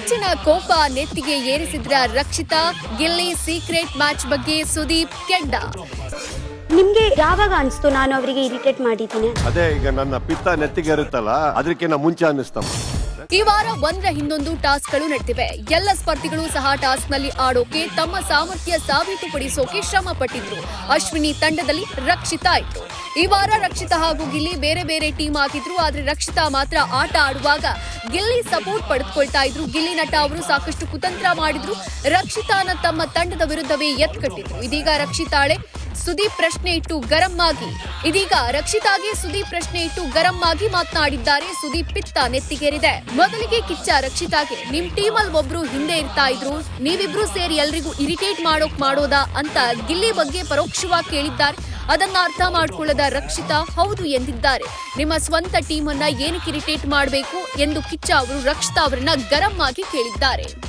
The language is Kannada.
ಕಿಚ್ಚನ ಕೋಪ ನೆತ್ತಿಗೆ ಏರಿಸಿದ್ರ ರಕ್ಷಿತಾ. ಗಿಲ್ಲಿ ಸೀಕ್ರೆಟ್ ಮ್ಯಾಚ್ ಬಗ್ಗೆ ಸುದೀಪ್ ಕೆಂಡ. ನಿಮ್ಗೆ ಯಾವಾಗ ಅನ್ಸ್ತು ನಾನು ಅವರಿಗೆ ಇರಿಟೇಟ್ ಮಾಡಿದ್ದೀನಿ? ಅದೇ ಈಗ ನನ್ನ ಪಿತ್ತ ನೆತ್ತಿಗೆ ಇರುತ್ತಲ್ಲ, ಅದಕ್ಕಿಂತ ಮುಂಚೆ ಅನ್ನಿಸ್ತಮ್ಮ. ಈ ವಾರ ಒಂದರ ಹಿಂದೊಂದು ಟಾಸ್ಕ್ಗಳು ನಡೆದಿವೆ. ಎಲ್ಲ ಸ್ಪರ್ಧಿಗಳು ಸಹ ಟಾಸ್ಕ್ನಲ್ಲಿ ಆಡೋಕೆ ತಮ್ಮ ಸಾಮರ್ಥ್ಯ ಸಾಬೀತುಪಡಿಸೋಕೆ ಶ್ರಮ ಪಟ್ಟಿದ್ರು. ಅಶ್ವಿನಿ ತಂಡದಲ್ಲಿ ರಕ್ಷಿತಾ ಇದ್ರು. ಈ ವಾರ ರಕ್ಷಿತಾ ಹಾಗೂ ಗಿಲ್ಲಿ ಬೇರೆ ಬೇರೆ ಟೀಮ್ ಆಗಿದ್ರು. ಆದ್ರೆ ರಕ್ಷಿತಾ ಮಾತ್ರ ಆಟ ಆಡುವಾಗ ಗಿಲ್ಲಿ ಸಪೋರ್ಟ್ ಪಡೆದುಕೊಳ್ತಾ ಇದ್ರು. ಗಿಲ್ಲಿ ನಟ ಅವರು ಸಾಕಷ್ಟು ಕುತಂತ್ರ ಮಾಡಿದ್ರು. ರಕ್ಷಿತಾನ ತಮ್ಮ ತಂಡದ ವಿರುದ್ಧವೇ ಎತ್ಕಟ್ಟಿದ್ರು. ಇದೀಗ ರಕ್ಷಿತಾಳೆ ಸುದೀಪ್ ಪ್ರಶ್ನೆ ಇಟ್ಟು ಗರಂ ಆಗಿ ಮಾತನಾಡಿದ್ದಾರೆ. ಸುದೀಪ್ ಪಿತ್ತ ನೆತ್ತಿಗೇರಿದೆ. ಮೊದಲಿಗೆ ಕಿಚ್ಚ ರಕ್ಷಿತಾಗೆ, ನಿಮ್ ಟೀಮ್ ಅಲ್ಲಿ ಒಬ್ರು ಹಿಂದೆ ಇರ್ತಾ ಇದ್ರು, ನೀವಿಬ್ರು ಸೇರಿ ಎಲ್ರಿಗೂ ಇರಿಟೇಟ್ ಮಾಡೋದಾ ಅಂತ ಗಿಲ್ಲಿ ಬಗ್ಗೆ ಪರೋಕ್ಷವಾಗಿ ಕೇಳಿದ್ದಾರೆ. ಅದನ್ನ ಅರ್ಥ ಮಾಡ್ಕೊಳ್ಳದ ರಕ್ಷಿತಾ ಹೌದು ಎಂದಿದ್ದಾರೆ. ನಿಮ್ಮ ಸ್ವಂತ ಟೀಮ್ ಅನ್ನ ಏನಕ್ಕೆ ಇರಿಟೇಟ್ ಮಾಡಬೇಕು ಎಂದು ಕಿಚ್ಚ ಅವರು ರಕ್ಷಿತಾ ಅವರನ್ನ ಗರಂ ಆಗಿ ಕೇಳಿದ್ದಾರೆ.